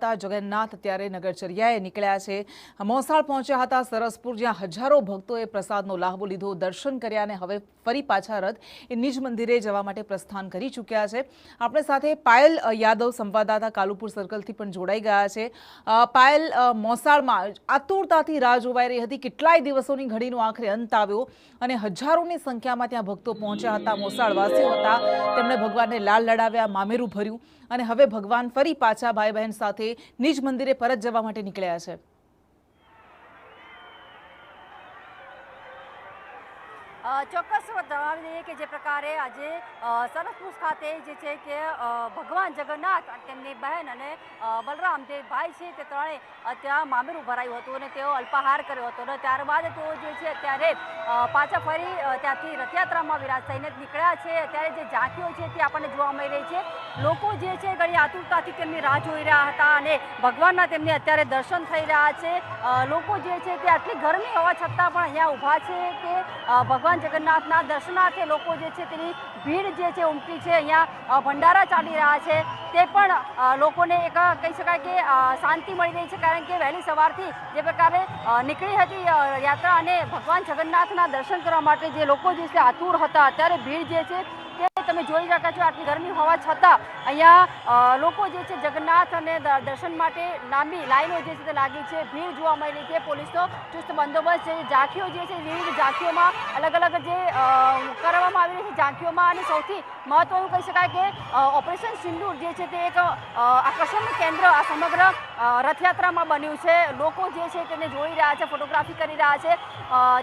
હતા જગન્નાથ ત્યારે નગરચર્યાએ નીકળ્યા છે। મોસાળ પહોંચ્યા હતા સરસપુર, જ્યાં હજારો ભક્તોએ પ્રસાદનો લાહવો લીધો, દર્શન કર્યા અને હવે ફરી પાછા રથ એ નિજ મંદિરે જવા માટે પ્રસ્થાન કરી ચૂક્યા છે। આપણે સાથે પાયલ યાદવ સંવાદદાતા કાલુપુર સર્કલથી પણ જોડાઈ ગયા છે। પાયલ, મોસાળમાં આતુરતાથી રાહ જોવાઈ રહી હતી, કેટલાય દિવસોની ઘડીનો આખરે અંત આવ્યો અને હજારોની સંખ્યામાં ત્યાં ભક્તો પહોંચ્યા હતા। મોસાળવાસીઓ હતા, તેમણે ભગવાનને લાલ લડાવ્યા, મામેરું ભર્યું અને હવે ભગવાન ફરી પાછા ભાઈ બહેન સાથે નિજ મંદિરે પરત જવા માટે નીકળ્યા છે। ચોક્કસ જણાવી દઈએ કે જે પ્રકારે આજે સરસપુર ખાતે જે છે કે ભગવાન જગન્નાથ તેમની બહેન અને બલરામ જે ભાઈ છે તે ત્રણેય ત્યાં મામેરું ભરાયું હતું અને તેઓ અલ્પાહાર કર્યો હતો અને ત્યારબાદ તેઓ જે છે અત્યારે પાછા ફરી ત્યાંથી રથયાત્રામાં વિરાજ થઈને નીકળ્યા છે। અત્યારે જે ઝાંખીઓ છે તે આપણને જોવા મળી રહી છે। લોકો જે છે ઘણી આતુરતાથી તેમની રાહ જોઈ રહ્યા હતા અને ભગવાનના તેમને અત્યારે દર્શન થઈ રહ્યા છે। લોકો જે છે તે આટલી ગરમી હોવા છતાં પણ અહીંયા ઊભા છે કે ભગવાન જગન્નાથના દર્શનાર્થે લોકો જે છે તેની ભીડ જે છે ઉમટી છે। અહીંયા ભંડારા ચાલી રહ્યા છે તે પણ લોકોને એક કહી શકાય કે શાંતિ મળી રહી છે, કારણ કે વહેલી સવારથી જે પ્રકારે નીકળી હતી યાત્રા અને ભગવાન જગન્નાથના દર્શન કરવા માટે જે લોકો જે છે આતુર હતા, અત્યારે ભીડ જે છે તે તમે જોઈ રહ્યા છો। આટલી ગરમી હોવા છતાં અહીંયા લોકો જે છે જગન્નાથ અને દર્શન માટે લાંબી લાઈનો જે છે તે લાગી છે, ભીડ જોવા મળી રહી છે। પોલીસનો ચુસ્ત બંદોબસ્ત છે। ઝાંખીઓ જે છે વિવિધ ઝાંખીઓમાં અલગ અલગ જે કરવામાં આવી રહી છે ઝાંખીઓમાં, અને સૌથી મહત્વનું કહી શકાય કે ઓપરેશન સિંદૂર જે છે તે એક આકર્ષણનું કેન્દ્ર આ સમગ્ર રથયાત્રામાં બન્યું છે। લોકો જે છે તેને જોઈ રહ્યા છે, ફોટોગ્રાફી કરી રહ્યા છે,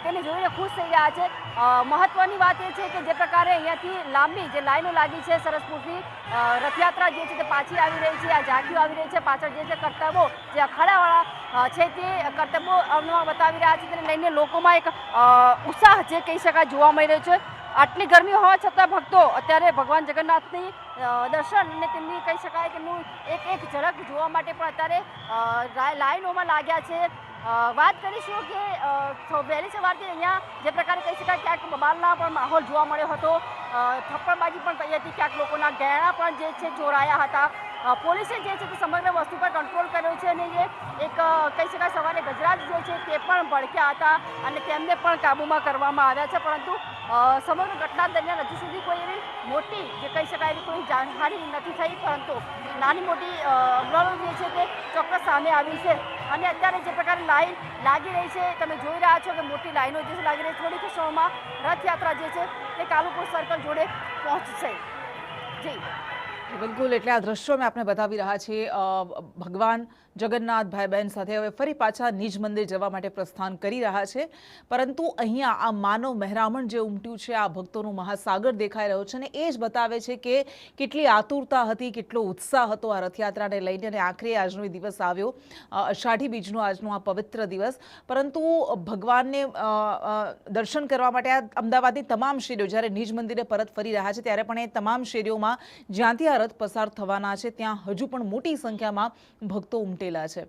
તેને જોઈને ખુશ થઈ રહ્યા છે। મહત્વની વાત એ છે કે જે પ્રકારે અહીંયાથી લાંબી જે લાઈનો લાગી છે સરસપુરથી રથયાત્રા જે છે તે પાછી આવી રહી છે, આ ઝાંખીઓ આવી રહી છે, પાછળ જે છે કરતબો જે અખાડાવાળા છે તે કરતબો બતાવી રહ્યા છે, તેને લઈને લોકોમાં એક ઉત્સાહ જે કહી શકાય જોવા મળી રહ્યો છે। આટલી ગરમી હોવા છતાં ભક્તો અત્યારે ભગવાન જગન્નાથની દર્શન અને તેમની કહી શકાય કે એક ઝલક જોવા માટે પણ અત્યારે લાઈનોમાં લાગ્યા છે। વાત કરીશું કે વહેલી સવારથી અહીંયા જે પ્રકારે કહી શકાય ક્યાંક બબાલના પણ માહોલ જોવા મળ્યો હતો, થપ્પડબાજી પણ થઈ હતી, ક્યાંક લોકોના ગહેણા પણ જે છે ચોરાયા હતા। પોલીસે જે છે તે સમગ્ર વસ્તુ પર કંટ્રોલ કર્યો છે અને જે એક કહી શકાય સવારે ગજરાજ જે છે તે પણ ભડક્યા હતા અને તેમને પણ કાબૂમાં કરવામાં આવ્યા છે, પરંતુ સમગ્ર ઘટના દરમિયાન હજુ સુધી કોઈ એવી મોટી જે કહી શકાય એવી કોઈ જાનહાનિ નથી થઈ, પરંતુ નાની મોટી અવરોધો જે છે તે ચોક્કસ સામે આવી છે। અને અત્યારે જે પ્રકારે લાઈન લાગી રહી છે તમે જોઈ રહ્યા છો કે મોટી લાઈનો જે લાગી રહી છે, થોડીક ક્ષણોમાં રથયાત્રા જે છે તે કાલુપુર સર્કલ જોડે પહોંચશે। જી બિલકુલ, એટલે આ દ્રશ્યો મેં આપણે બતાવી રહ્યા છીએ। ભગવાન જગન્નાથ ભાઈ બહેન સાથે હવે ફરી પાછા નિજ મંદિર જવા માટે પ્રસ્થાન કરી રહ્યા છે, પરંતુ અહીંયા આ માનવ મહેરામણ જે ઉમટ્યું છે, આ ભક્તોનું મહાસાગર દેખાઈ રહ્યો છે અને એ જ બતાવે છે કે કેટલી આતુરતા હતી, કેટલો ઉત્સાહ હતો આ રથયાત્રાને લઈને। અને આખરે આજનો દિવસ આવ્યો, અષાઢી બીજનો આજનો આ પવિત્ર દિવસ, પરંતુ ભગવાનને દર્શન કરવા માટે આ અમદાવાદની તમામ શેરીઓ જ્યારે નિજ મંદિરે પરત ફરી રહ્યા છે ત્યારે પણ એ તમામ શેરીઓમાં જ્યાંથી આ રથ પસાર થવાના છે ત્યાં હજુ પણ મોટી સંખ્યામાં ભક્તો ઉમટેલા છે।